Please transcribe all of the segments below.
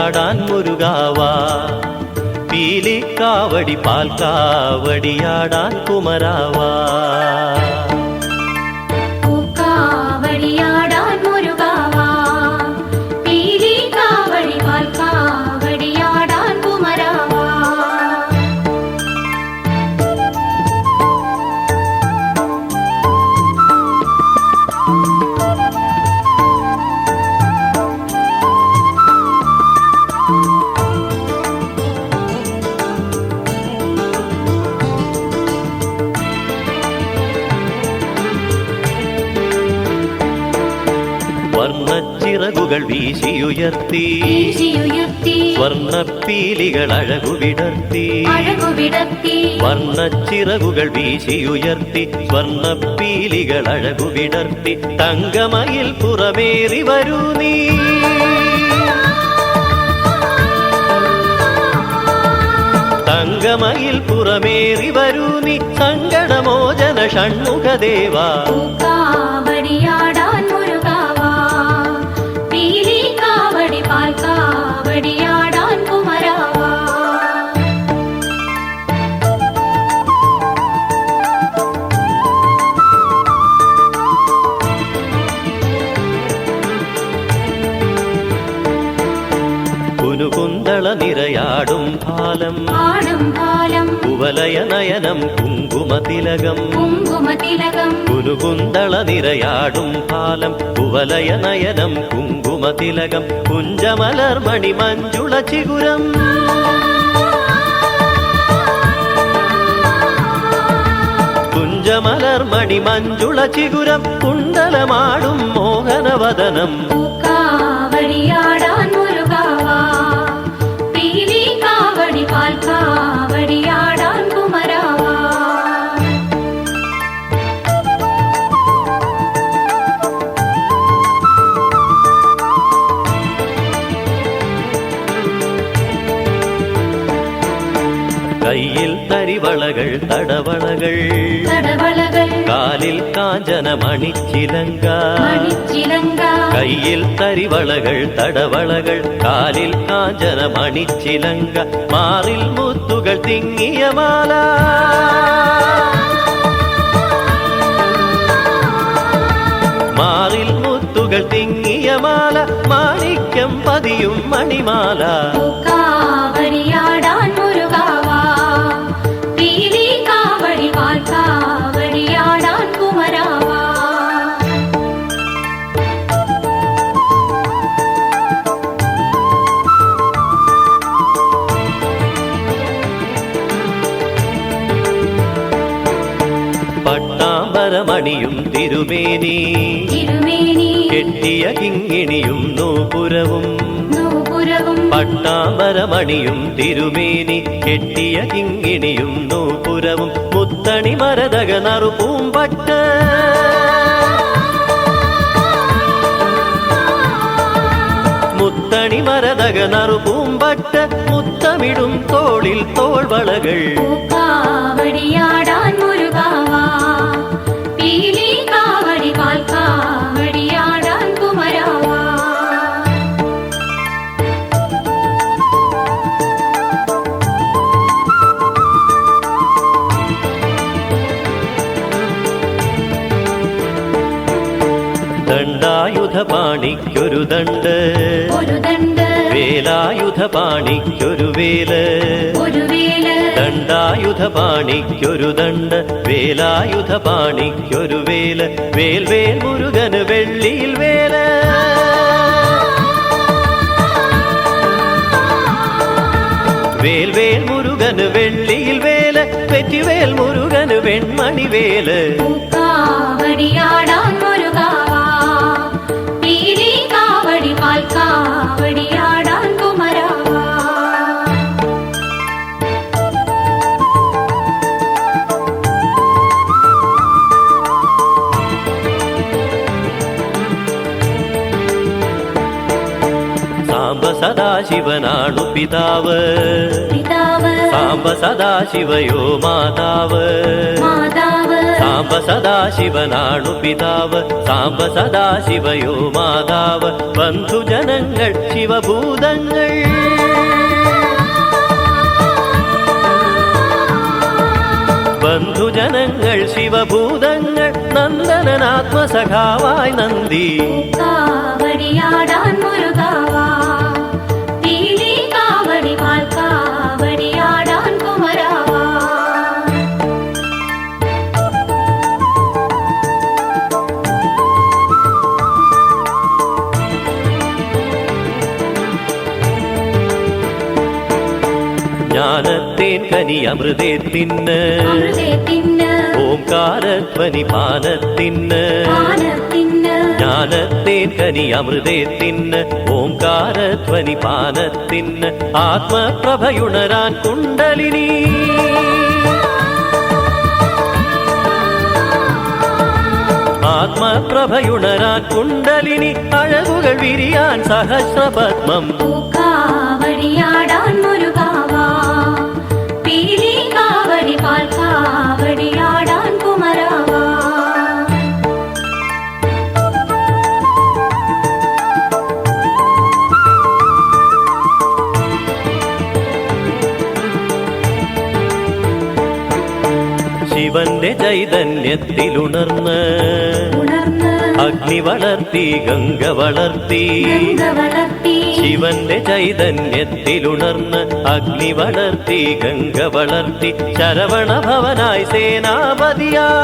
കാവടിയാടാൻ മുരുകാവാ, പീലിക്കാവടി പാൽക്കാവടിയാടാൻ കുമരാവാ. പൂക്കാവടിയാടാൻ മുരുകാവാ, പീലിക്കാവടി പാൽക്കാവടിയാടാൻ കുമരാവാ. വർണ്ണച്ചിറകുകൾ വീശിയുയർത്തി സ്വർണ്ണപ്പീലികൾ അഴകുവിടർത്തി. വർണ്ണച്ചിറകുകൾ വീശിയുയർത്തി സ്വർണ്ണപ്പീലികൾ അഴകുവിടർത്തി. തങ്കമയിൽ പുറമേറി വരൂ നീ, തങ്കമയിൽ പുറമേറി വരൂ നീ, സങ്കടമോചന ഷൺമുഖദേവാ. പൂക്കാവടിയാടാൻ മുരുകാവാ, പീലിക്കാവടി പാൽക്കാവടിയാടാൻ കുമരാവാ. കുനുകുന്തള നിറയാടും ഭാലം കുവലയ നയനം കുങ്കുമതിലകം. കുനുകുന്തള നിറയാടും ഭാലം കുവലയ നയനം കുങ്കുമതിലകം. കുഞ്ചമലർമണി മഞ്ജുള ചിഗുരം, കുഞ്ചമലർമണി മഞ്ജുള ചിഗുരം. കുണ്ടലമാടും മോഹനവദനം. പൂക്കാവടിയാടാൻ മുരുകാവാ, പീലിക്കാവടി പാൽക്കാവടിയാടാൻ കുമരാവാ. കയ്യിൽ തരിവളകൾ തടവളകൾ, കാലിൽ കാഞ്ചന മണിച്ചിലങ്ക. കയ്യിൽ തരിവളകൾ തടവളകൾ, കാലിൽ കാഞ്ചന മണിച്ചിലങ്ക. മാറിൽ മുത്തുകൾ തിങ്ങിയ മാല, മാറിൽ മുത്തുകൾ തിങ്ങിയ മാല. മാണിക്യം പതിയും മണിമാല. പൂക്കാവടിയാടാൻ മുരുകാവാ, പീലിക്കാവടി പാൽക്കാവടിയാടാൻ കുമരാവാ. പട്ടാമ്പരമണിയും തിരുമേനി കെട്ടിയ കിങ്ങിണിയും നൂപുരവും. പട്ടാമ്പരമണിയും തിരുമേനി കെട്ടിയ കിങ്ങിണിയും നൂപുരവും. മുത്തണി മരതക നറുപൂമ്പട്ട്, മുത്തണി മരതക നറുപൂമ്പട്ട്. മുത്തമിടും തോളിൽ തോൾവളകൾ. പൂക്കാവടിയാടാൻ മുരുകാവാ, പീലിക്കാവടി പാൽക്കാവടിയാടാൻ കുമരാവാ. ദണ്ഡായുധപാണിക്കൊരു ദണ്ഡ്, വേലായുധപാണിക്കൊരു വേല്. ദണ്ഡായുധപാണിക്കൊരു ദണ്ഡ്, വേലായുധപാണിക്കൊരു വേല്. വേൽവേൽ മുരുകന് വെള്ളിയിൽ വേല്, വേൽവേൽ മുരുകന് വെള്ളിയിൽ വേല്. പെറ്റിവേൽ മുരുകന് വെൺമണിവേല്. പൂക്കാവടിയാടാൻ മുരുകാവാ, പീലിക്കാവടി പാൽക്കാവടിയാടാൻ കുമരാവാ. സാംബ സദാശിവനാണു പിതാവ്, സാംബ സദാശിവയോ മാതാവ്. സാംബ സദാശിവനാണു പിതാവ്, സാംബ സദാശിവയോ മാതാവ്. ബന്ധുജനങ്ങൾ ശിവഭൂതങ്ങൾ, ബന്ധുജനങ്ങൾ ശിവഭൂതങ്ങൾ. നന്ദനാത്മസഖാവായി നന്ദി കാവടിയാടാൻ മുരുകാവാ, പീലി കാവടി പാൽ കാവടിയാടാൻ കുമരാവാ. ജ്ഞാനത്തേൻ കനി അമൃതേത്തിന്, ഓംകാരധ്വനി പാനത്തിന്. ജ്ഞാനത്തേൻ കനി അമൃതേത്തിന്, ഓംകാരധ്വനി പാനത്തിന്. ആത്മപ്രഭയുണരാൻ കുണ്ടലിനി, ആത്മപ്രഭയുണരാൻ കുണ്ടലിനി. അഴകുകൾ വിരിയാൻ സഹസ്രപത്മം. കാവടിയാടാൻ മുരുകാവാ, പീലി കാവടി പാൽ കാവടിയാടാൻ കുമരാവാ. ശിവന്റെ ചൈതന്യത്തിലുണർന്ന് അഗ്നി വളർത്തി ഗംഗ വളർത്തി. ശിവന്റെ ചൈതന്യത്തിലുണർന്ന് അഗ്നി വളർത്തി ഗംഗ വളർത്തി. ശരവണ ഭവനായി സേനാപതിയായി,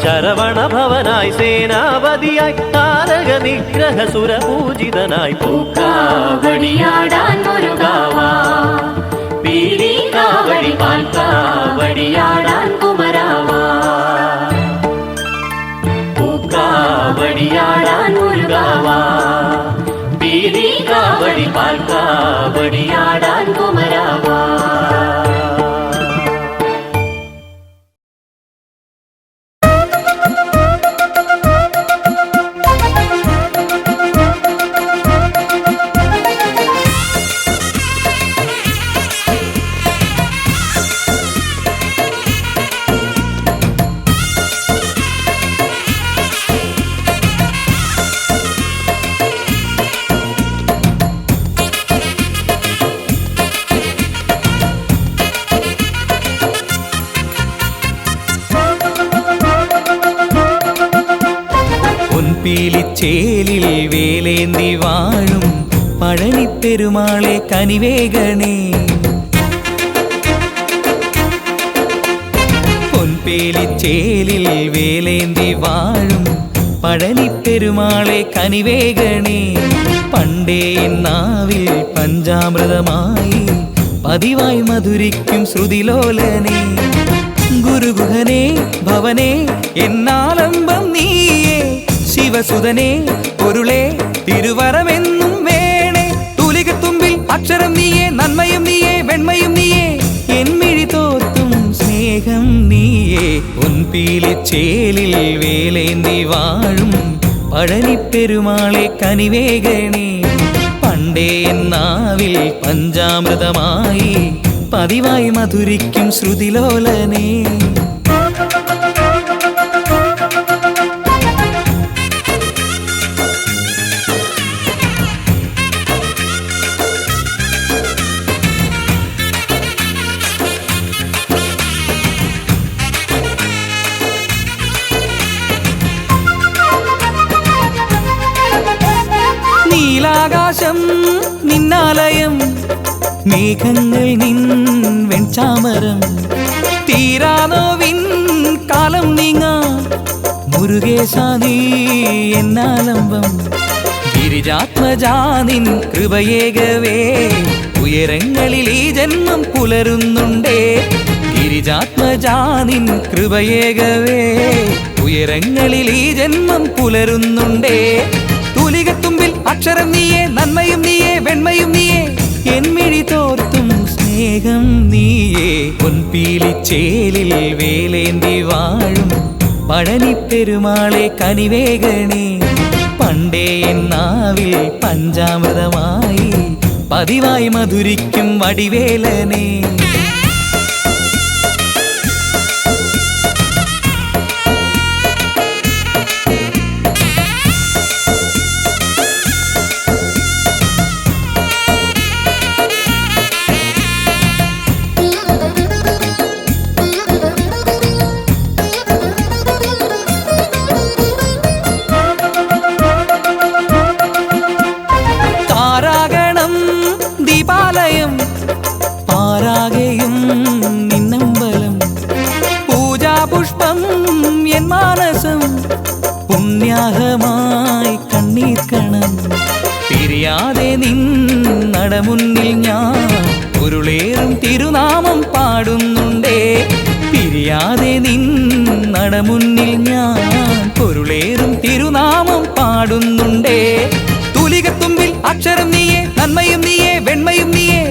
ശരവണ ഭവനായി സേനാപതിയായി. താരക നിഗ്രഹ സുരപൂജിതനായി. പൂക്കാവടിയാടാൻ മുരുകാവാ, പീലി കാവടി പാൽ കാവടിയാടാൻ കുമരാവാ. പൂക്കാവടിയാടാൻ മുരുകാവാ, പീലി കാവടി പാൽ കാവടിയാടാൻ കുമരാവാ. പീലിച്ചേലിൽ വേലേന്തി വാഴും പഴനിപ്പെരുമാളെ കനിവേഗണേ. പൊൻപേലിച്ചേലിൽ വേലേന്തി വാഴും പഴനിപ്പെരുമാളെ കനിവേഗണേ. പണ്ടേ നാവിൽ പഞ്ചാമൃതമായി പതിവായി മധുരിക്കും ശ്രുതിലോലനെ. ഗുരുഗുഹനെ ഭവനെ എന്നാലംബം നീയേ, ശിവസുതനെ പൊരുളെ തിരുവരമെന്നും വേണേ. തൂലികത്തുമ്പിൽ അക്ഷരം നീയേ, നന്മയും നീയേ, വെണ്മയും നീയേ, എന്മിഴി തോർത്തും സ്നേഹം നീയേ. പൊൻപീലിച്ചേലിൽ വേലേന്തി വാഴും പഴനിപ്പെരുമാളെ കനിവേഗണേ. പണ്ടേ നാവിൽ പഞ്ചാമൃതമായി പതിവായി മധുരിക്കും ശ്രുതിലോലനെ. നീലാകാശം നിന്നാലയം, മേഘങ്ങൾ നിൻ വെൺചാമരം. തീരാനോവിൻ കാലം നീങ്ങാ മുരുകേശ നീ എന്നാലംബം. ഗിരിജാത്മജാനിൻ കൃപയേകവേ ഉയരങ്ങളിൽ ഈ ജന്മം പുലരുന്നുണ്ടേ. ഗിരിജാത്മജാനിൻ കൃപയേകവേ ഉയരങ്ങളിൽ ഈ ജന്മം പുലരുന്നുണ്ടേ. തൂലികത്തുമ്പിൽ അക്ഷരം നീയേ, നന്മയും നീയേ, വെണ്മയും നീയേ, എന്മിഴി തോർത്തും സ്നേഹം നീയേ. പൊൻപീലിച്ചേലിൽ വേലേന്തി വാഴും പഴനിപ്പെരുമാളെ കനിവേഗണേ. പണ്ടേ നാവിൽ പഞ്ചാമൃതമായി പതിവായി മധുരിക്കും വടിവേലനെ. താരാഗണം ദീപാലയം പാരാകെയും നിന്നമ്പലം, പൂജാപുഷ്പം എൻ മാനസം പുണ്യാഹമായി കണ്ണീർക്കണം. പിരിയാതെ നിന്നടമുന്നിൽ ഞാൻ ഉരുളേറും തിരുനാമം പാടുന്നുണ്ടേ. പിരിയാതെ നിന്നടമുന്നിൽ ഞാൻ പൊരുളേറും തിരുനാമം പാടുന്നുണ്ടേ. തുലികത്തുമ്പിൽ അക്ഷരം നീയേ, നന്മയും നീയേ, വെണ്മയും നീയേ,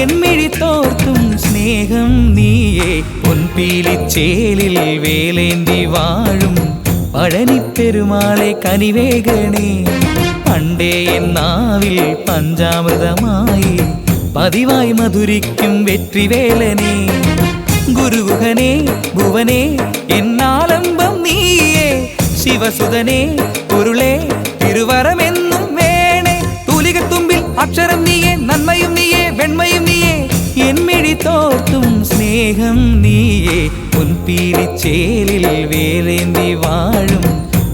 എന്മിഴി തോർത്തും സ്നേഹം നീയേ. പൊൻപീലിച്ചേലിൽ വേലേന്തി വാഴും പഴനിപ്പെരുമാളെ കനിവേഗണേ. പണ്ടേ എന്നാവിൽ പഞ്ചാമൃതമായി പതിവായി മധുരിക്കും വെற்றிവേലനെ. ഗുരുഗുഹനെ ഭുവനെ എന്നാലംബം നീയേ. ശിവസുതനെ പൊരുളെ തിരുവരമെന്നും വേണേ. തുലികത്തുമ്പിൽ അക്ഷരം നീയേ, നന്മയും നീയേ, വെണ്മയും നീയേ, എന്മിഴി തോർത്തും സ്നേഹം നീയേ. പൊൻപീലിച്ചേലിൽ വേലേന്തി വാഴും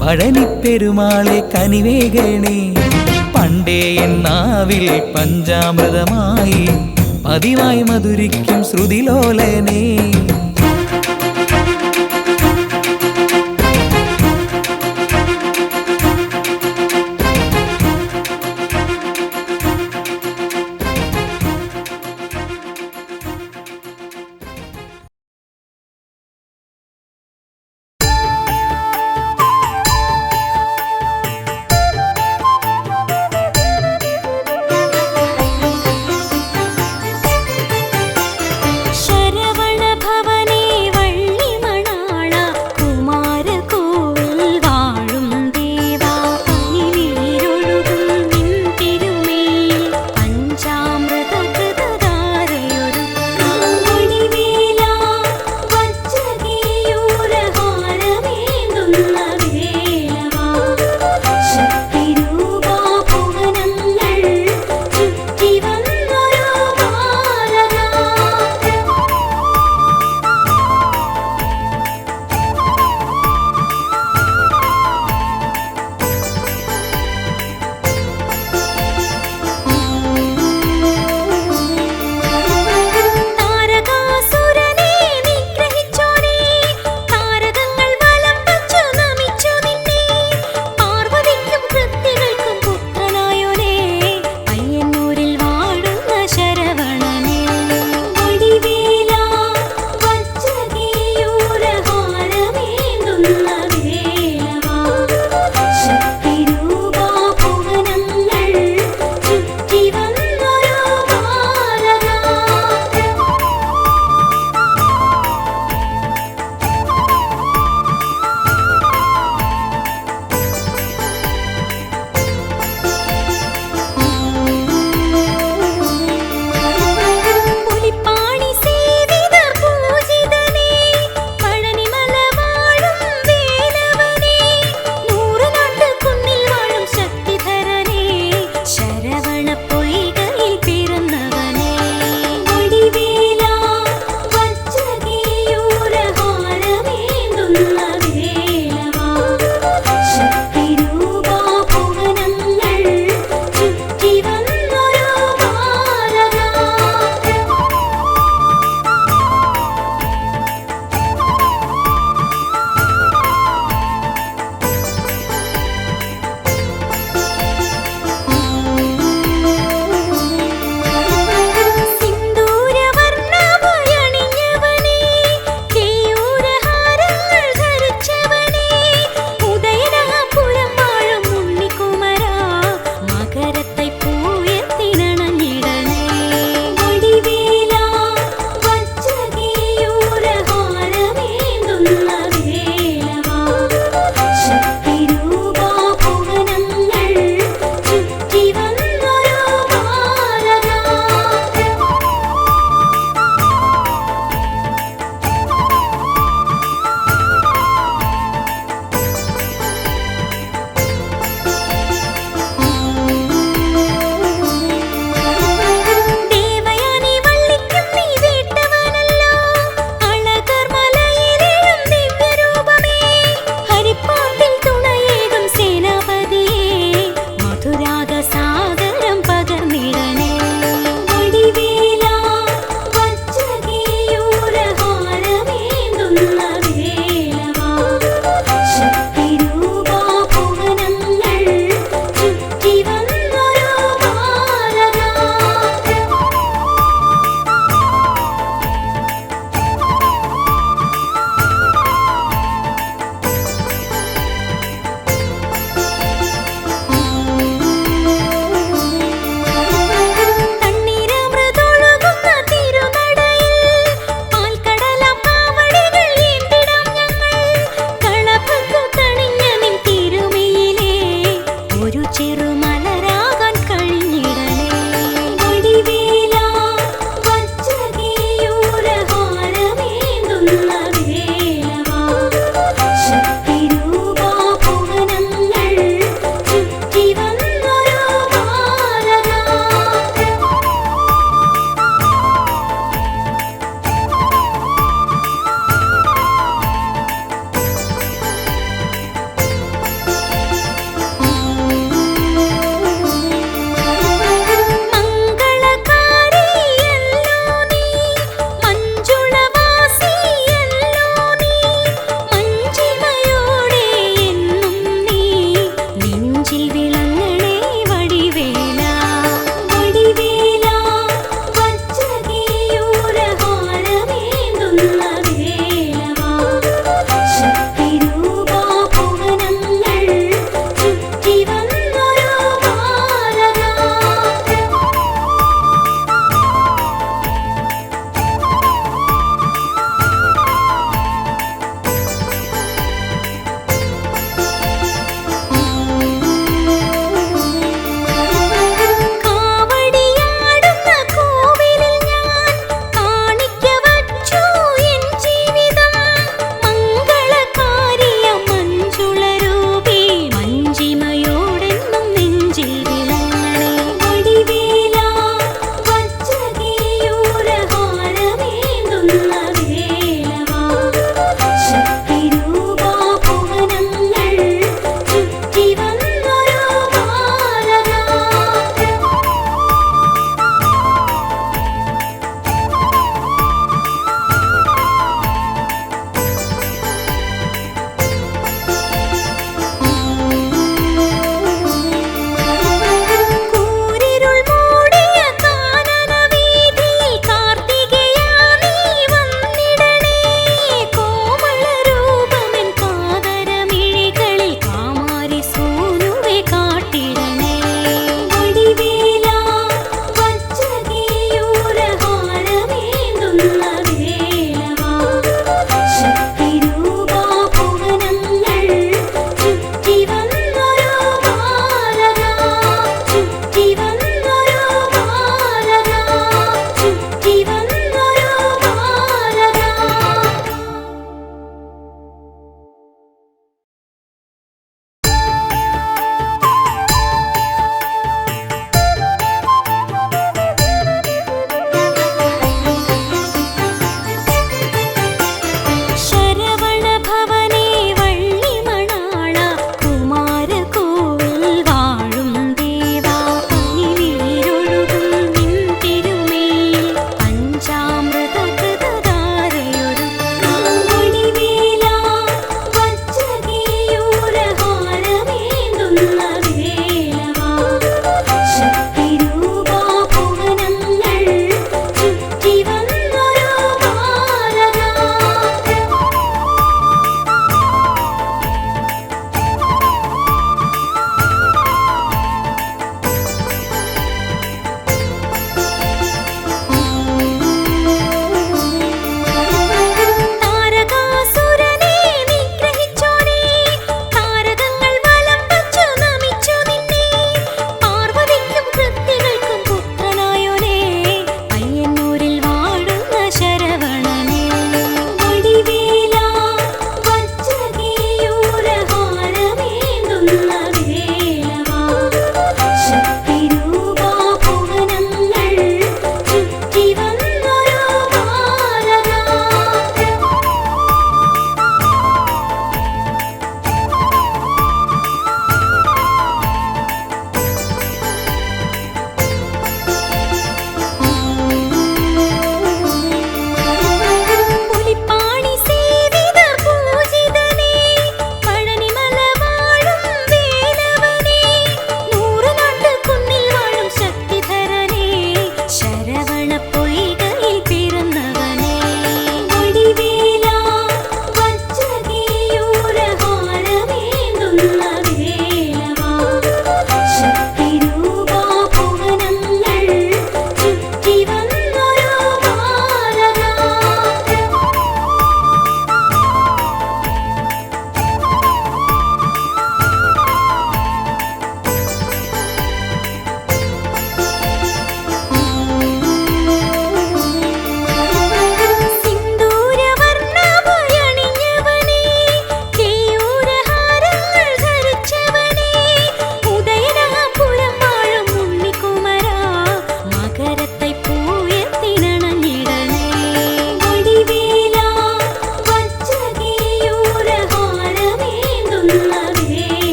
പഴനിപ്പെരുമാളെ കനിവേഗണേ. പണ്ടേ എന്നാവിൽ പഞ്ചാമൃതമായി പതിവായി മധുരിക്കും ശ്രുതിലോലനെ. ശരവണ ഭവ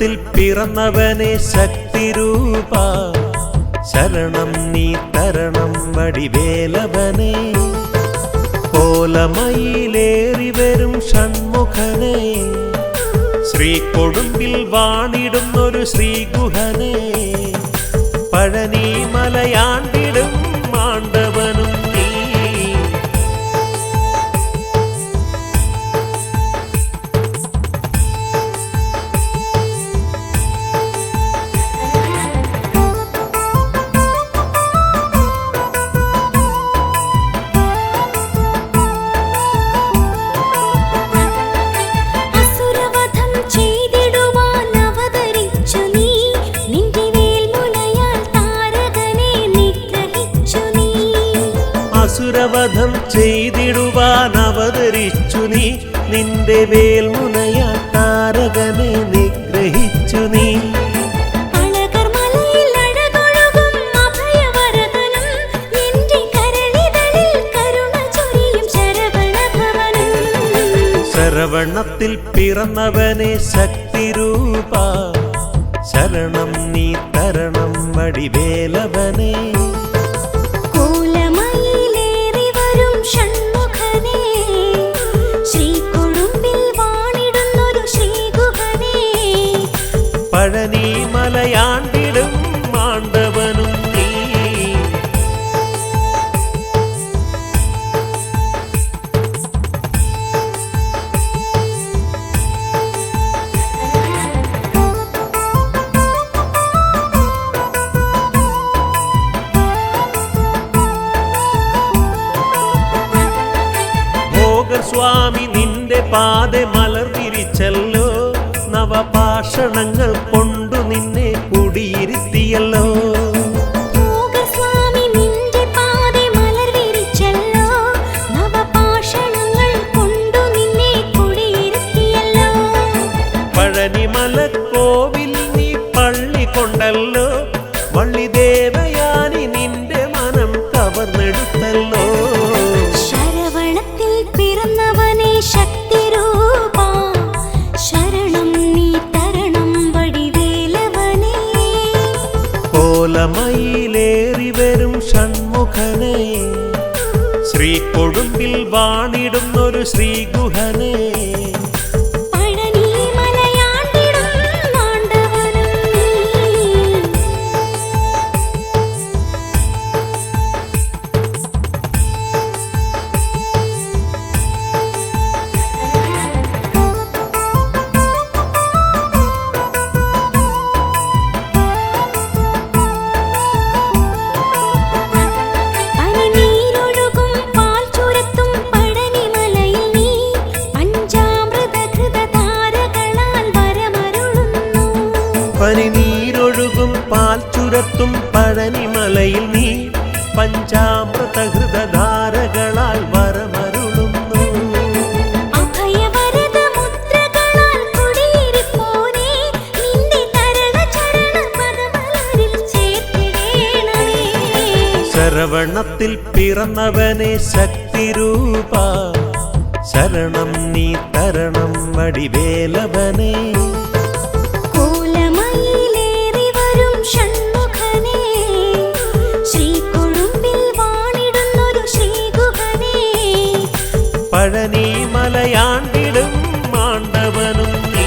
ശരവണത്തിൽ പിറന്നവനെ ശക്തിരൂപ ശരണം നീ തരണം വടിവേലവനെ കോലമയിലേറി വരും ഷൺമുഖനെ ശ്രീകൊടുമ്പിൽ വാണിടുന്നൊരു ശ്രീഗുഹനെ പഴനി മലയാണ്ടിടും മാണ്ടവനും നീ അസുരവധം ചെയ്തിടുവാൻ അവതരിച്ചു നീ നിന്റെ വേൽമുനയാൽ താരകനെ നിഗ്രഹിച്ചു നീ ശരവണത്തിൽ പിറന്നവനെ ശക്തിരൂപ ശരണം നീ തരണം വടിവേലവനെ പഴനി മലയാണ്ടിടും മാണ്ടവനും നീ ഭോഗസ്വാമി നിന്റെ പാത മലർവിരിച്ചല്ലോ നവപാഷണങ്ങൾ കൊണ്ടു നിന്നെ കുടിയിരുത്തിയല്ലോ പഴനിമല കോവിൽ നീ പള്ളി കൊണ്ടല്ലോ വള്ളിദേവയാനി നിന്റെ മനം കവർന്നെടുത്തല്ലോ ശരവണത്തിൽ പിറന്നവനെ ശക്തിരൂപ ശരണം നീ തരണം വടിവേലവനെ കോലമയിലേറി വരും ഷൺമുഖനെ ശ്രീകൊടുമ്പിൽ വാണിടുന്നൊരു ശ്രീഗുഹനെ പഴനി മലയാണ്ടിടും മാണ്ടവനും നീ പനിനീരൊഴുകും പാൽ ചുരത്തും പഴനിമലയിൽ നീ പഞ്ചാമൃതഹൃതധാരകളാൽ വരമരുളുന്നു ശരവണത്തിൽ പിറന്നവനെ ശക്തിരൂപ ശരണം നീ തരണം വടിവേലവനെ പഴനി മലയാണ്ടിടും മാണ്ടവനും നീ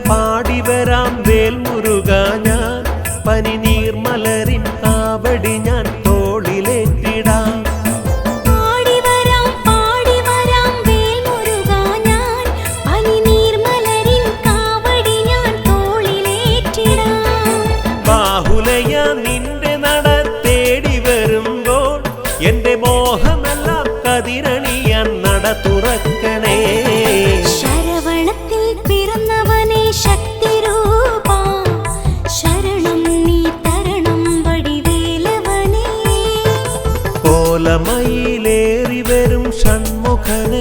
പാടിവരാം വേൽമുരുക ഞാൻ പനിനീർമലരിൻ കാവടി ഞാൻ തോളിലേറ്റിടാം പാടിവരാം വേൽമുരുക ഞാൻ പനിനീർമലരിൻ കാവടി ഞാൻ തോളിലേറ്റിടാം ബാഹുലയ നിന്റെ നട തേടി വരുമ്പോൾ എന്റെ മോഹമെല്ലാം കതിരണിയാൻ നട തുറക്കണേ ശരവണത്തിൽ പിറന്നവനെ ശക്തിരൂപ ശരണം നീ തരണം വടിവേലവനെ കോലമയിലേറി വരും ഷൺമുഖനെ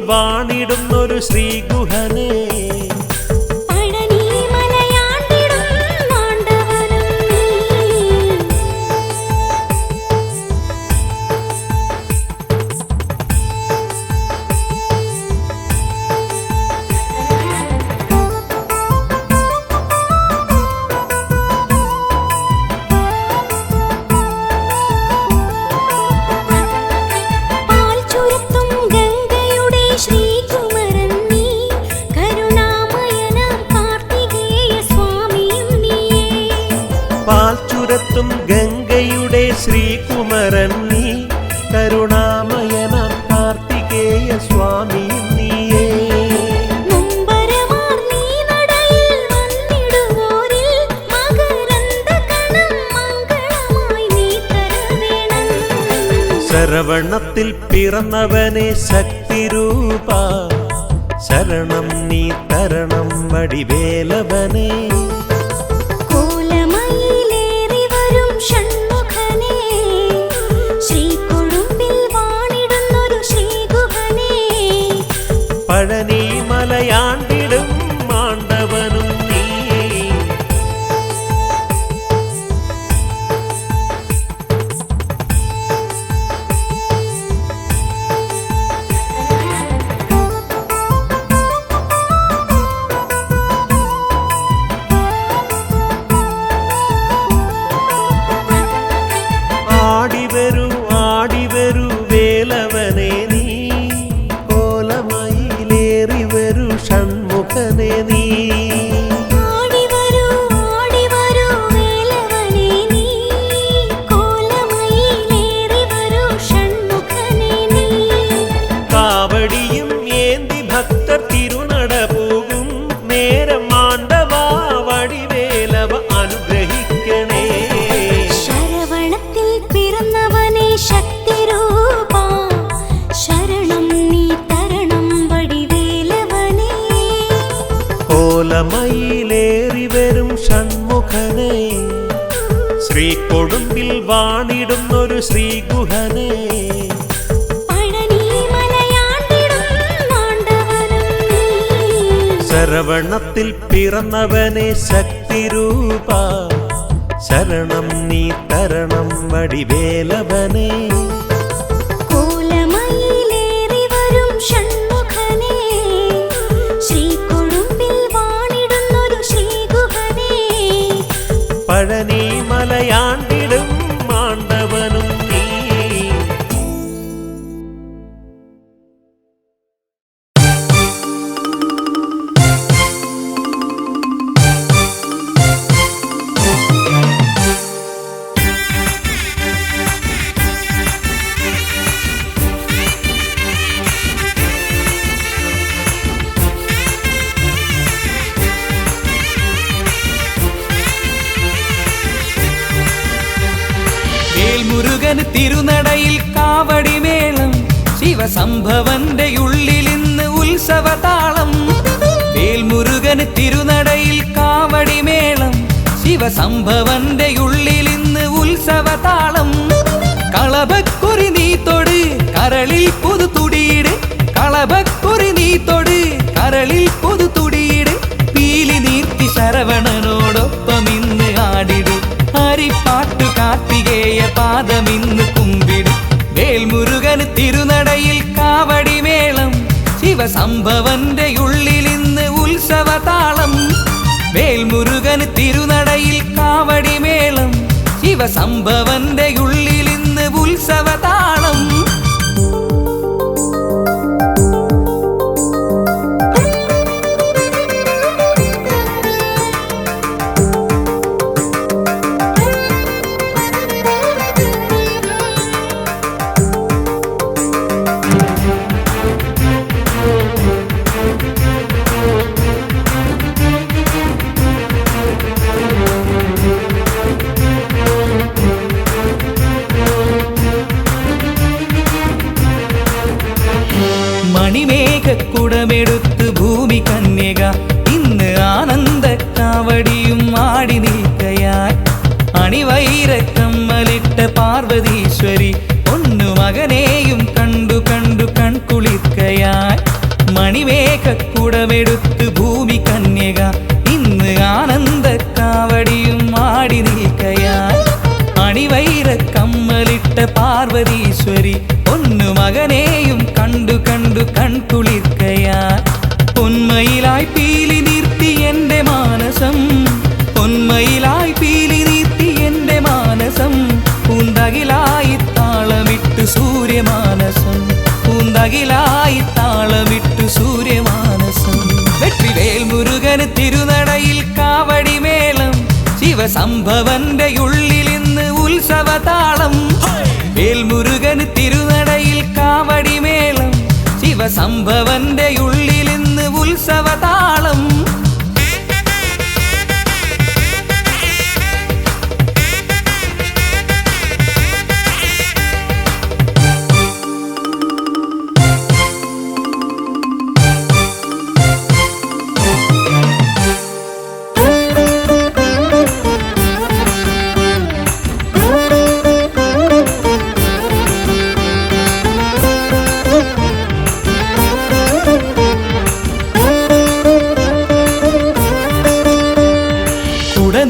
വാണിടുന്നൊരു ശ്രീഗുഹനേ പഴനി മലയാണ്ടിടും ആണ്ടവനും നീ. പാൽ ചുരത്തും ഗംഗയുടെ ശ്രീകുമരൻ നീ. കരുണാമയനാം കാർത്തികേയ സ്വാമിയും നീയേ. പാൽ ചുരത്തും ഗംഗയുടെ ശ്രീകുമരൻ നീ കരുണാമയനാം കാർത്തികേയ സ്വാമിയും നീയേ മുമ്പരമാർ നീ നടയിൽ വന്നിടുവോരിൽ മകരന്ദകണം മംഗളമായി നീ തരവേണം. ശരവണത്തിൽ പിറന്നവനെ ശക്തിരൂപ ശരണം നീ തരണം വടിവേലവനേ കോലമയിലേറി വരും ഷൺമുഖനേ. ശ്രീകൊടുമ്പിൽ വാണിടുന്നൊരു ശ്രീഗുഹനേ. പഴനി മലയാണ്ടിടും ആണ്ടവനും നീ ആടിവരൂ വേലവനേ നീ കോലമയിലേറി വരൂ ഷൺമുഖനേ നീ ആടിവരൂ വേലവനേ നീ. കോലമയിലേറി വരൂ ഷൺമുഖനേ നീ. കാവടിയും ഏന്തി ഭക്തർ തിരുനട പോകും നേരം മാണ്ടവാ വടിവേലവ അനുഗ്രഹിക്കണേ ശരവണത്തിൽ പിറന്നവനേ ശക്തിരൂപ ശരണം നീ തരണം വടിവേലവനേ. കോലമയിലേറി വരും ഷൺമുഖനേ ശ്രീകൊടുമ്പിൽ വാണിടുന്നൊരു ശ്രീഗുഹനേ പഴനി മലയാണ്ടിടും ആണ്ടവനും നീ. ശരവണത്തിൽ പിറന്നവനെ ശക്തിരൂപ ശരണം നീ തരണം വടിവേലവനേ കോലമയിലേറി വരും ഷൺമുഖനേ. ശ്രീകൊടുമ്പിൽ വാണിടുന്നൊരു ശ്രീഗുഹനേ. പഴനി മലയാണ്ടിടും ആണ്ടവനും നീ വേൽമുരുകൻ തിരുനടയിൽ കാവടിമേളം ശിവസംഭവന്റെ ഉള്ളിലിന്ന് ഉത്സവതാളം വേൽമുരുകൻ തിരുനടയിൽ കാവടിമേളം ശിവസംഭവന്റെ ഉള്ളിലിന്ന് ഉത്സവതാളം കളഭക്കുറി നീ തൊട് കരളിൽ പുതുതുടിയിട് കളഭക്കുറി നീ തൊട് കരളിൽ പുതുതുടിയിട് പീലി നീർത്തി ശരവണനോടൊപ്പം ഇന്ന് ആടിട് ഹരിപ്പാട്ടു കാർത്തികേയ പാദമിന്ന് കുമ്പിട് വേൽമുരുകൻ തിരുനടയിൽ കാവടിമേളം ശിവസംഭവന്റെ ഉള്ളിലിന്ന് ഉത്സവതാളം വേൽമുരുകൻ തിരുനടയിൽ കാവടിമേളം ശിവസംഭവന്റെ ഉള്ളിലിന്ന് ഉത്സവതാളം മണിമേഘക്കുടമെടുത്ത് ഭൂമി കന്യക ഇന്ന് ആനന്ദ കാവടിയും ആടി നിൽക്കയായി അണിവൈരക്കമ്മലിട്ട പാർവതീശ്വരി പൊന്നു മകനെയും കണ്ടു കണ്ടു കൺകുളിർക്കയായി മണിമേഘക്കുടമെടുത്ത് ഭൂമി കന്യക ഇന്ന് ആനന്ദ കാവടിയും ആടി നിൽക്കയായി. അണിവൈര കമ്മലിട്ട പാർവതീശ്വരി പൊന്നു മകനെയും കണ്ടു കണ്ടു കൺകുളിർക്കയായി. പൊന്മയിലായി പീലി നീർത്തി എൻ്റെ മാനസം, പൊന്മയിലായി പീലി നീർത്തി എൻ്റെ മാനസം. പൂന്തകിലായി താളമിട്ടു സൂര്യമാനസം, പൂന്തകിലായി താളമിട്ടു സൂര്യമാനസം. വെற்றிവേൽ മുരുകന് തിരുനടയിൽ കാവടിമേളം, ശിവസംഭവന്റെ ഉള്ളിൽ ഇന്ന് ഉത്സവതാളം. വേൽമുരുകന് തിരുനടയിൽ കാവടിമേളം, ശിവസംഭവന്റെ ഉള്ളിൽ ഇന്ന് ഉത്സവതാളം.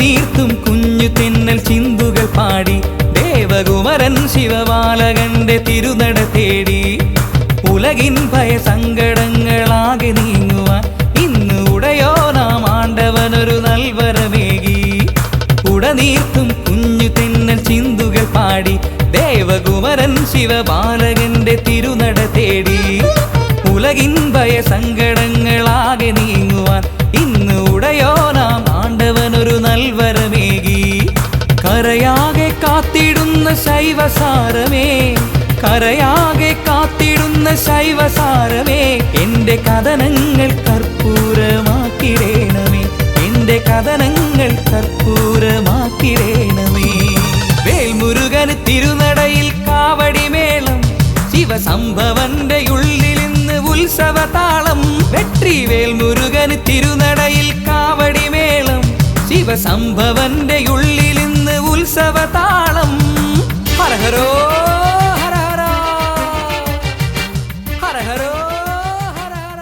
നീർത്തും കുഞ്ഞു തെന്നൽ ചിന്തുകൾ പാടി ദേവകുമരൻ ശിവബാലകന്റെ തിരുനട തേടി. ഉലകിൻ ഭയസങ്കടങ്ങളാകെ നീങ്ങുവാൻ ഇന്ന് ഉടയോ നാം ആണ്ടവനൊരു നൽവരമേകി. ഉടനീർത്തും കുഞ്ഞു തെന്നൽ ചിന്തുകൾ പാടി ദേവകുമരൻ ശിവബാലകന്റെ തിരുനട തേടി. ഉലകിൻ ഭയസങ്കടങ്ങളാകെ നീങ്ങുവാൻ ഇന്ന് ഉടയോ നാം ആണ്ടവനൊരു നൽവരമേകി. കരയാകെ കാത്തിടുന്ന ശൈവസാരമേ, കരയാകെ കാത്തിടുന്ന ശൈവസാരമേ, എൻ്റെ കഥനങ്ങൾ കർപ്പൂരമാക്കിടേണമേ, എൻ്റെ കഥനങ്ങൾ കർപ്പൂരമാക്കിടേണമേ. വേൽമുരുകന് തിരുനടയിൽ കാവടിമേളം, ശിവസംഭവന്റെ ഉള്ളിൽ ഇന്ന് ഉത്സവതാളം. വെற்றிവേൽ മുരുകന് തിരുനടയിൽ കാവടിമേളം, ശിവസംഭവന്റെ ഉള്ളിൽ ഇന്ന് ഉത്സവതാളം. ഹരഹരോ ഹരഹര, ഹരഹരോ ഹരഹര.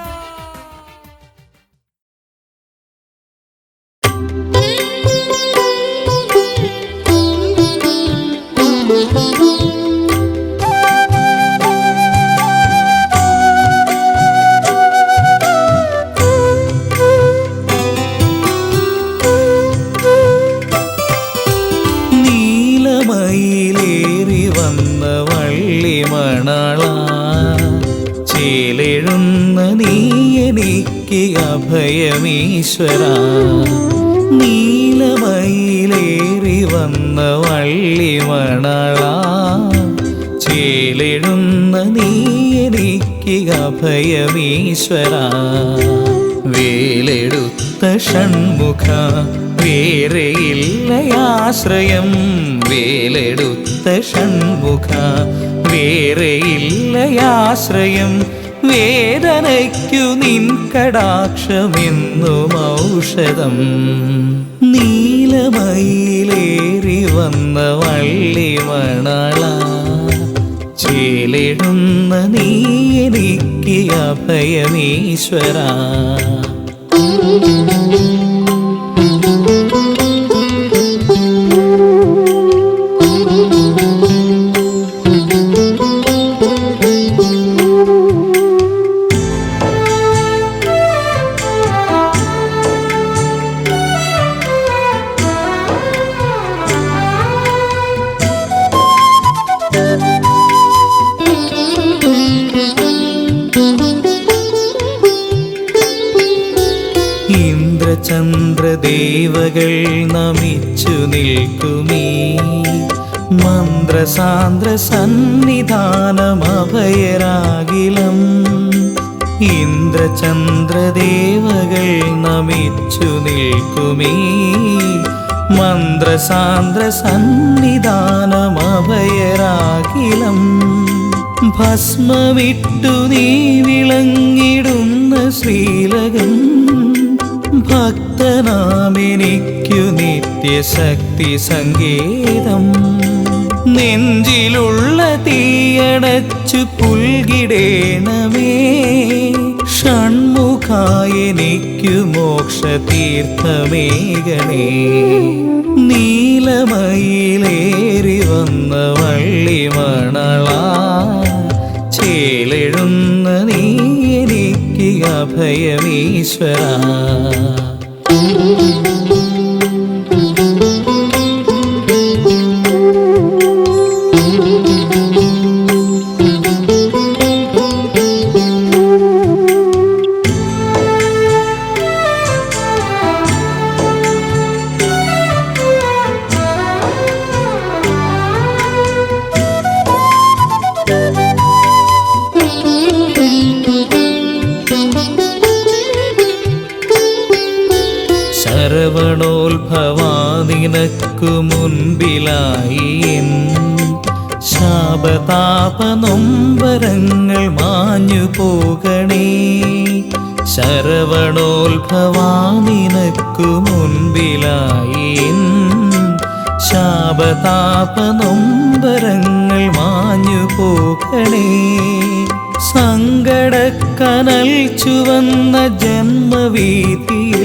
നീലമയിലേറി വന്ന വള്ളിമണള, ചേലെഴുന്ന നീ എനിക്ക് അഭയമീശ്വര. നീലമയിലേറി വന്ന വള്ളിമണള, ചേലെഴുന്ന നീ എനിക്ക് അഭയമീശ്വര. വേലെടുത്ത ഷൺമുഖ വേറെയില്ലയാശ്രയം, വേലെടുത്ത ഷൺമുഖ വേറെയില്ലയാശ്രയം. വേദനയ്ക്കു നിൻ കടാക്ഷമെന്നും ഔഷധം. നീലമയിലേറി വന്ന വള്ളിമണള, ചേലിടുന്ന നീ എനിക്ക് അഭയമീശ്വര. ചന്ദ്രദേവകൾ നമിച്ചു നിൽക്കുമീ മന്ത്രസാന്ദ്ര സന്നിധാനമഭയരാകിലം. ഇന്ദ്രചന്ദ്രദേവകൾ നമിച്ചു നിൽക്കുമീ മന്ത്രസാന്ദ്ര സന്നിധാനമഭയരാകിലം. ഭസ്മമിട്ടു നീ വിളങ്ങിടുന്ന ശ്രീലകം, ഭക്തനാമെനിക്കു നിത്യശക്തി സങ്കേതം. നെഞ്ചിലുള്ള തീയടച്ചു പുൽകിടേണമേ, ഷൺ എനിക്കു മോക്ഷതീർത്ഥമേകണേ. നീലമയിലേറി വന്ന വള്ളിമണളാ ചേലെഴുന്ന നീ എനിക്ക് അഭയമീശ്വരാ. ശരവണോത്ഭവാ നിനക്കു മുൻപിലായി എൻ ശാപതാപനൊമ്പരങ്ങൾ മാഞ്ഞു പോകണേ. ശരവണോത്ഭവാ നിനക്കു മുൻപിലായി എൻ ശാപതാപനൊമ്പരങ്ങൾ മാഞ്ഞു പോകണേ. സങ്കടക്കനൽ ചുവന്ന ജന്മവീതിയിൽ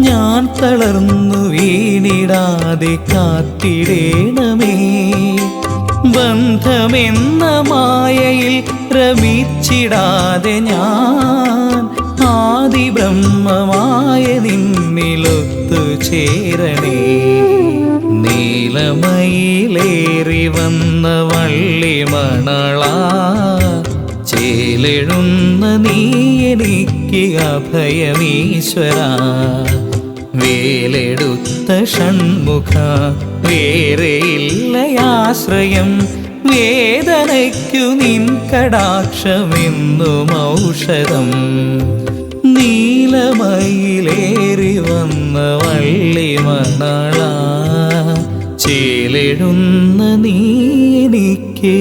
ഞാൻ തളർന്നു വീണിടാതെ കാത്തിടേണമേ. ബന്ധമെന്ന മായയിൽ രമിച്ചിടാതെ ഞാൻ ആദിബ്രഹ്മമായ നിന്നിലൊത്തു ചേരണേ. നീലമയിലേറി വന്ന വള്ളിമണളാ ചേലെഴുന്ന നീ എനിക്ക് അഭയമീശ്വരാ. വേലെടുത്ത ഷൺമുഖ വേറെയില്ലയാശ്രയം. വേദനയ്ക്കു നിൻ കടാക്ഷമെന്നും ഔഷധം. നീലമയിലേറി വന്ന വള്ളിമണളാ ചേലെഴുന്ന നീ എനിക്ക്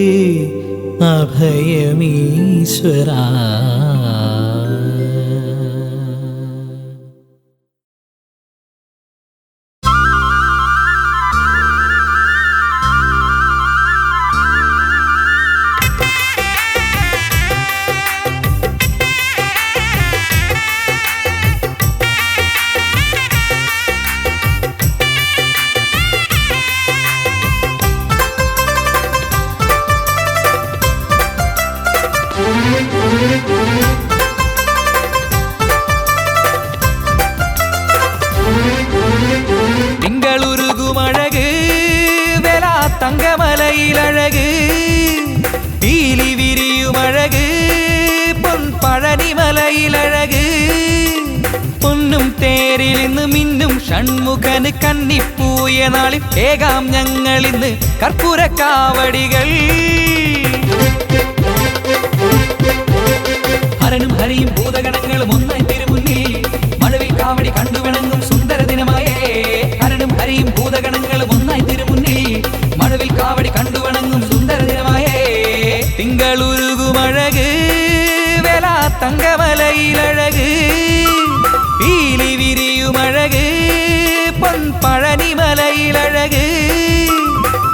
അഭയമീശ്വരാ. തിങ്കളുരുകുമഴക് വേലാ തങ്കമലയിലഴക്. പീലി വിരിയുമഴക് പൊൻപഴനിമലയിലഴക്. പൊന്നും തേരിൽ നിന്ന് മിന്നും ഷൺമുഖന് കന്നിപ്പൂയ നാളിൽ ഏകാം ഞങ്ങളിന്ന് കർപ്പൂരക്കാവടികൾ. ഹരനും ഹരിയും ഭൂതഗണങ്ങളും ഒന്നായി തിരുമുന്നിൽ മഴവിൽ കാവടി കണ്ടുവിണങ്ങും സുന്ദര ദിനമായേ. ഹരനും ഹരിയും ഭൂതഗണങ്ങളും ഒന്നായി തിരുമുന്നിൽ മഴവിൽ കാവടി കണ്ടുവണങ്ങും സുന്ദര ദിനമായേ. തിങ്കളുരുകുമഴക് വേലാ തങ്കമലയിലഴക്. പീലി വിരിയുമഴക് പൊൻപഴനിമലയിലഴക്.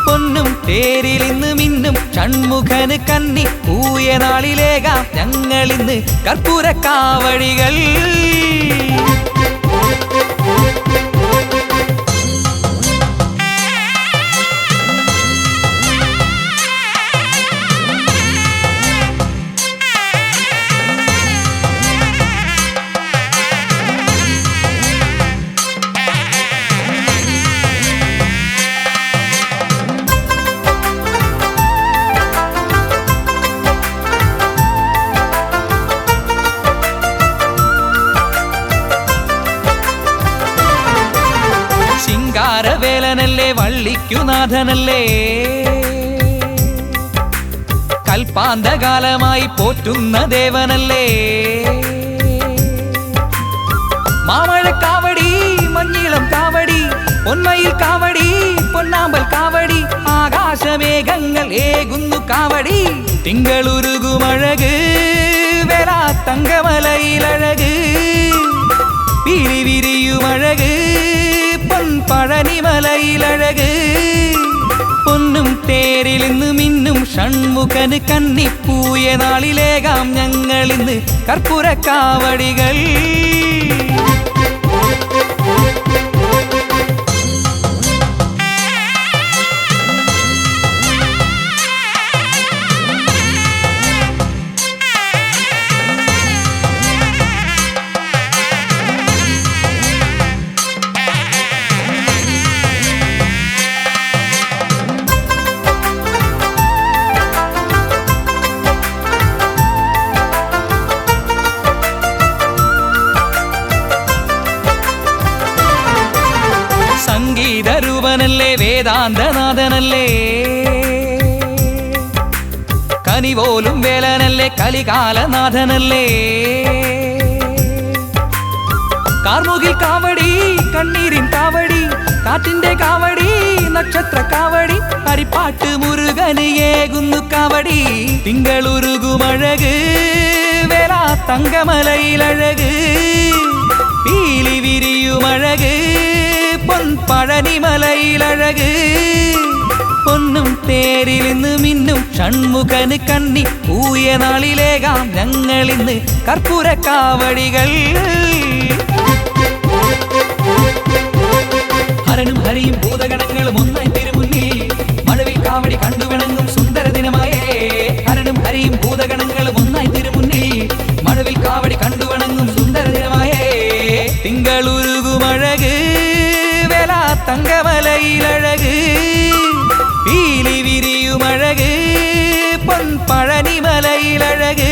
പൊന്നും തേരിൽ ഇന്ന് മിന്നും ഷൺമുഖന് കന്നി പൂയ നാളിലേകാം ഞങ്ങളിന്ന് കർപ്പൂരക്കാവടികൾ. ശിങ്കാരവേലനല്ലേ വള്ളിക്കുനാഥനല്ലേ. കൽപ്പാന്തകാലമായി പോറ്റുന്ന ദേവനല്ലേ. മാമഴക്കാവടി മഞ്ഞിളം കാവടി പൊന്മയിൽ കാവടി പൊന്നാമ്പൽ കാവടി. ആകാശമേഘങ്ങൾ ഏകുന്നു കാവടി. തിങ്കളുരുകുമഴക് വേലാ തങ്കമലയിലഴക്. പീലി വിരിയുമഴക് പൊൻപഴനിമലയിലഴക്. പൊന്നും തേരിൽ നിന്ന് മിന്നും ഷൺമുഖന് കന്നിപ്പൂയ നാളിലേകാം ഞങ്ങളിന്ന് കർപ്പൂരക്കാവടികൾ. സംഗീതരൂപനല്ലേ വേദാന്തനാഥനല്ലേ, കനിപോലും വേലനല്ലേ കലികാലനാഥനല്ലേ. കാർമുകിൽ കാവടി കണ്ണീരിൻ കാവടി കാറ്റിന്റെ കാവടി നക്ഷത്ര കാവടി ഹരിപ്പാട്ട് മുരുകന് ഏകുന്നു കാവടി. തിങ്കളുരുകുമഴക് വേല തങ്കമലയിലഴക് പീലി വിരിയുമഴക് പഴനിമലയിലഴക്. പൊന്നും തേരിൽ നിന്ന് മിന്നും ഷൺമുഖന് കന്നി പൂയ നാളിലേകാം ഞങ്ങളിന്ന് കർപ്പൂരക്കാവടികൾ. ഹരനും ഹരിയും ഭൂതഗണങ്ങളും ഒന്നായി തിരുമുന്നിൽ മഴവിൽ കാവടി കണ്ടുവിണങ്ങും സുന്ദര ദിനമായേ. ഹരനും ഹരിയും ഭൂതഗണങ്ങളും ഒന്നായി തിരുമുന്നിൽ മഴവിൽ കാവടി കണ്ടുവിണങ്ങും സുന്ദര ദിനമായേ. തിങ്കളുരുകുമഴക് തങ്കമലയിലഴക് പീലി വിരിയുമഴക് പഴനിമലയിലഴക്.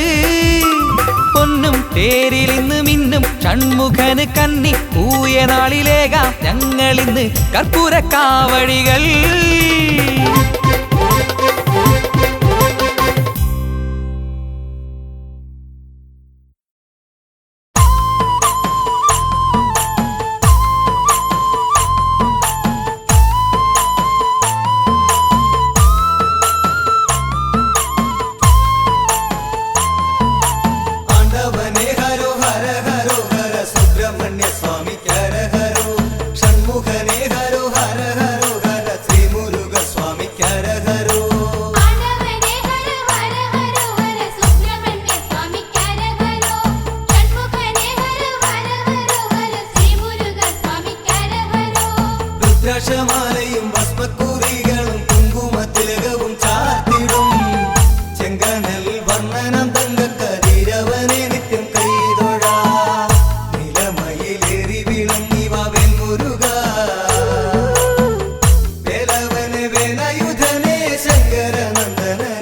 പൊന്നും തേരിൽ ഇന്ന് മിന്നും ഷൺമുഖന് കന്നി പൂയ നാളിലേകാം ഞങ്ങളിന്ന് കർപ്പൂരക്കാവടികൾ. രുദ്രാക്ഷമാലയും ഭസ്മക്കുറികളും കുങ്കുമത്തിലകവും ചാർത്തിടും ചെങ്കനൽ വർണ്ണനം തങ്കക്കതിരവനെ നിത്യം കൈതൊഴാ. നിലമയിലേറി വിളങ്ങിവ വെൺമുരുക വേലവനെ വേലയുധനെ ശങ്കരനന്ദനനെ.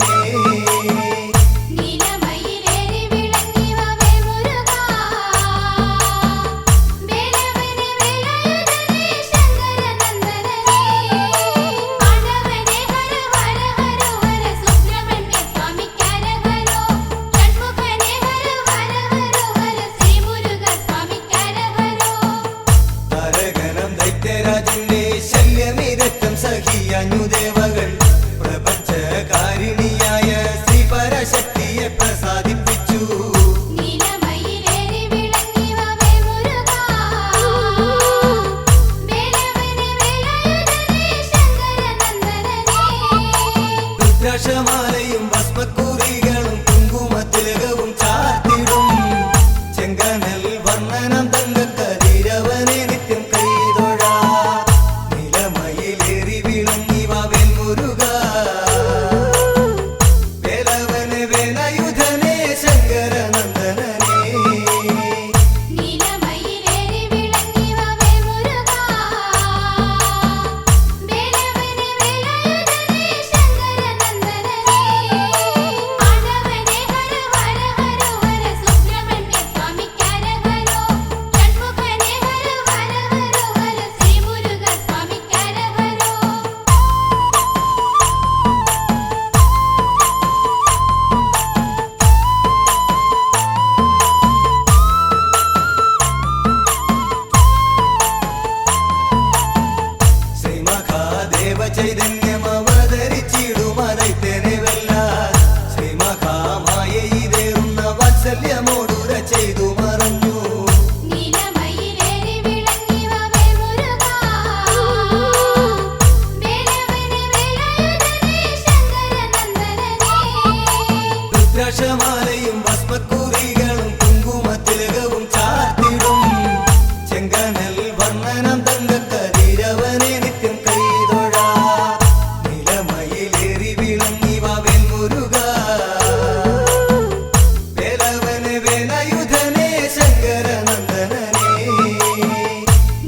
ശങ്കരനന്ദനനേ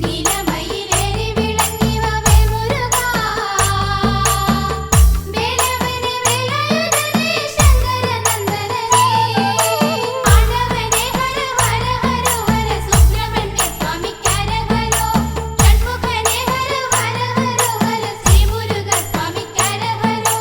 നീലമയിലേറി വിളങ്ങി വാ വേൽമുരുകാ വേലവനെ വേലായുധനേ ശങ്കരനന്ദനനേ ആണ്ടവനേ ഹര ഹര ഹര ഹര സുബ്രഹ്മണ്യ സ്വാമിക്കരഹരോ ഷൺമുഖനേ ഹര ഹര ഹര ഹര ശ്രീ മുരുക സ്വാമിക്കരഹരോ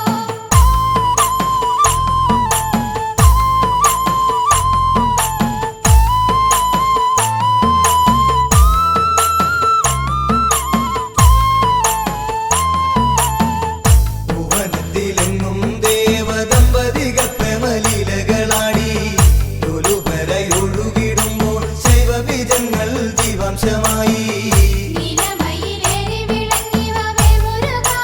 ഭുവനത്തിലെങ്ങും ദേവദമ്പതികൾ പ്രേമലീലകളാടി ൊഴുകിടുമ്പോൾ ശൈവബീജങ്ങൾ ജീവാംശമായി നീലമയിലേറി വിളങ്ങി വാ വേൽമുരുകാ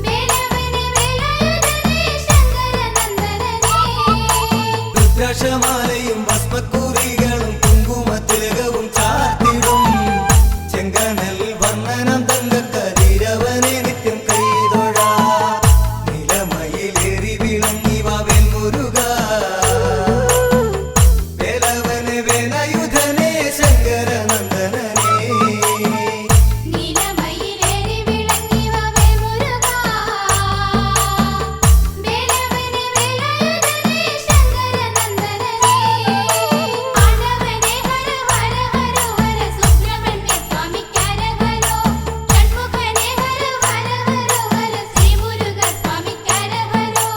വേലവനെ വേലായുധനേ ശങ്കരനന്ദനനേ രുദ്രാക്ഷമാലയും ഭസ്മക്കുറികളും കുങ്കുമത്തിലകവും ചാർത്തിടും ചെങ്കനൽ വർണ്ണനം തങ്കക്കതിരവനെ നിത്യം കൈതൊഴാ നിലമയിലേറി വിളങ്ങി വാ വേൽമുരുകാ വേലവനെ വേലായുധനേ ശങ്കരനന്ദനനേ നീലമയിലേറി വിളങ്ങി വാ വേൽമുരുകാ വേലവനെ വേലായുധനേ ശങ്കരനന്ദനനേ ആണ്ടവനേ ഹര ഹര ഹര ഹര സുബ്രഹ്മണ്യ സ്വാമിക്കരഹരോ ഷൺമുഖനേ ഹര ഹര ഹര ഹര ശ്രീ മുരുക സ്വാമിക്കരഹരോ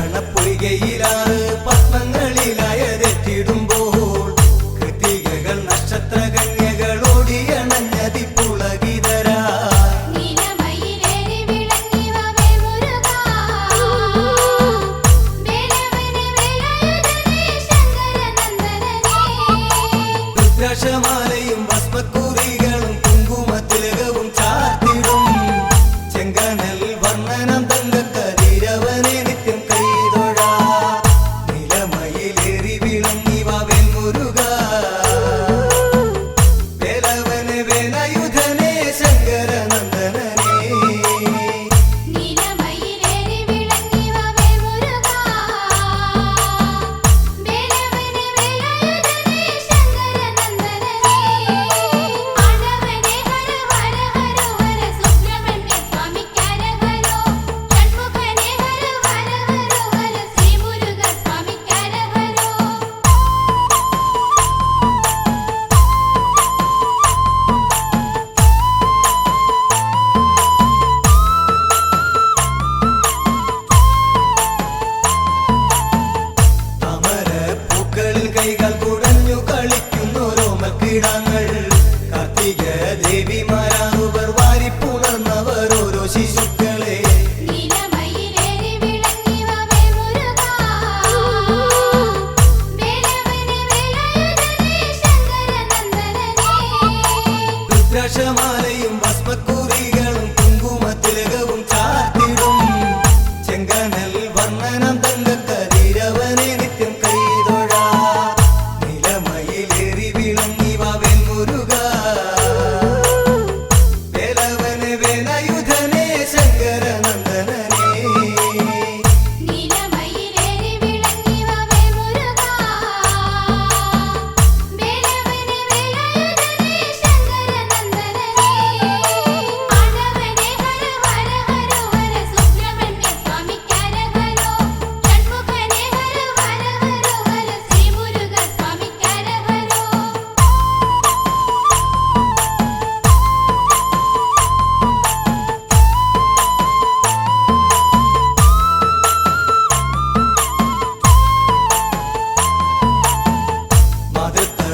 ശരവണപ്പൊയ്കയിലാണ് പത്മങ്ങളിലായതെത്തിടുമ്പോൾ കൃത്തികകൾ നക്ഷത്രകന്യകളോടിയണഞ്ഞതിപ്പുളകിതരാ നീലമയിലേറി വിളങ്ങി വാ വേൽമുരുകാ വേലവനെ വേലായുധനേ ശങ്കരനന്ദനനേ രുദ്രാക്ഷമാലയും ഭസ്മക്കുറികളും കുങ്കുമത്തിലകവും ചാർത്തിടും ചെങ്കനൽ വർണ്ണനം തങ്കക്കതിരവനെ നിത്യം കൈതൊഴാ നിലമയിലേറി വിളങ്ങി വാ വേൽമുരുകാ വേലവനെ വേലായുധനേ ശങ്കരനന്ദനനേ നീലമയിലേറി വിളങ്ങി വാ വേൽമുരുകാ വേലവനെ വേലായുധനേ ശങ്കരനന്ദനനേ ആണ്ടവനേ ഹര ഹര ഹര ഹര സുബ്രഹ്മണ്യ സ്വാമിക്കരഹരോ ഷൺമുഖനേ ഹര ഹര ഹര ഹര ശ്രീ മുരുക സ്വാമിക്കരഹരോ താമരപ്പൂക്കളിൽ കൈകൾ കുടഞ്ഞു കളിക്കുന്നോരോമക്കിടങ്ങൾ കാർത്തിക ദേവിമാരാകുവർ വാരിപ്പുണർന്നവർ ഓരോ ശിശുക്കളെ നീലമയിലേറി വിളങ്ങി വാ വേൽമുരുകാ വേലവനെ വേലായുധനേ ശങ്കരനന്ദനനേ രുദ്രാക്ഷമാലയും ഭസ്മക്കുറികളും കുങ്കുമത്തിലകവും ചാർത്തിടും ചെങ്കനൽ വർണ്ണനം തങ്കക്കതിരവനെ നിത്യം കൈതൊഴാ നിലമയിലേറി വിളങ്ങി വാ വേൽമുരുകാ വേലവനെ വേലായുധനേ ശങ്കരനന്ദനനേ നീലമയിലേറി വിളങ്ങി വാ വേൽമുരുകാ വേലവനെ വേലായുധനേ ശങ്കരനന്ദനനേ ആണ്ടവനേ ഹര ഹര ഹര ഹര സുബ്രഹ്മണ്യ സ്വാമിക്കരഹരോ ഷൺമുഖനേ ഹര ഹര ഹര ഹര ശ്രീ മുരുക സ്വാമിക്കരഹരോ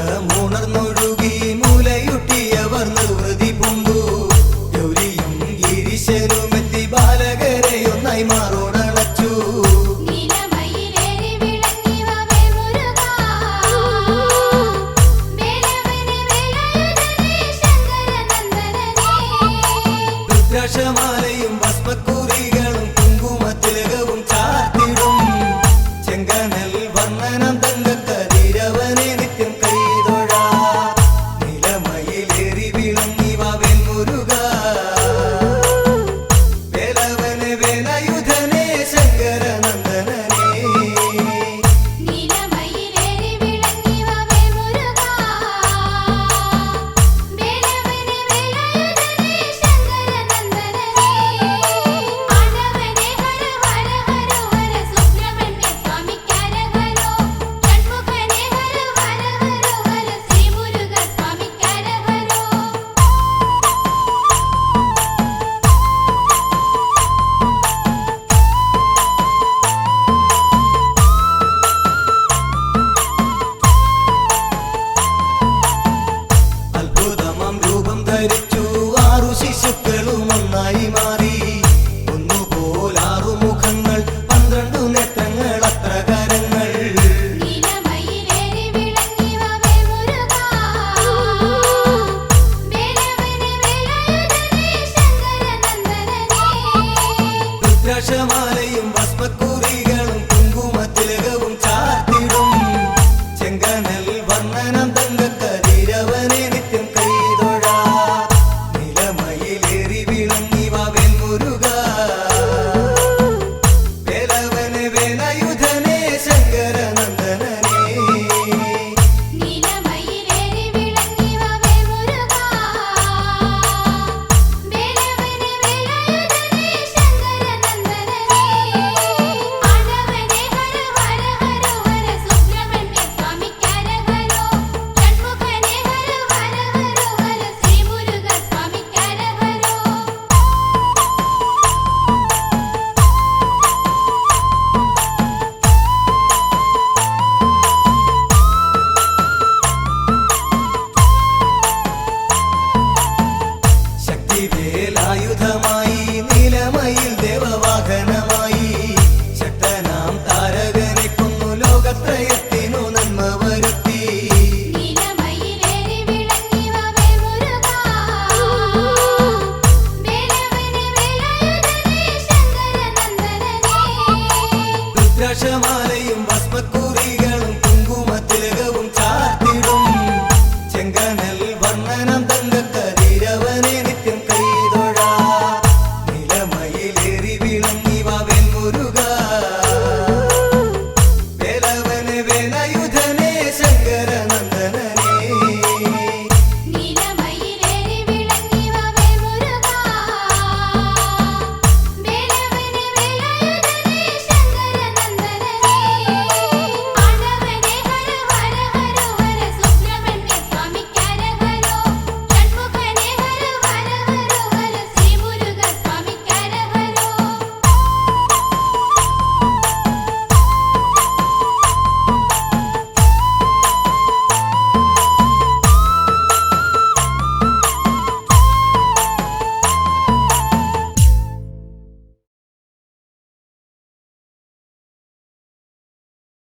മതത്തമുണർന്നൊഴുകി മൂലയുട്ടിയവർ നിർവൃതി പൂണ്ടു ഗൗരിയും ഗിരീശനുമെത്തി ബാലകരെയൊന്നായി മാറോടണച്ചു നീലമയിലേറി വിളങ്ങി വാ വേൽമുരുകാ വേലവനെ വേലായുധനേ ശങ്കരനന്ദനനേ രുദ്രാക്ഷമാല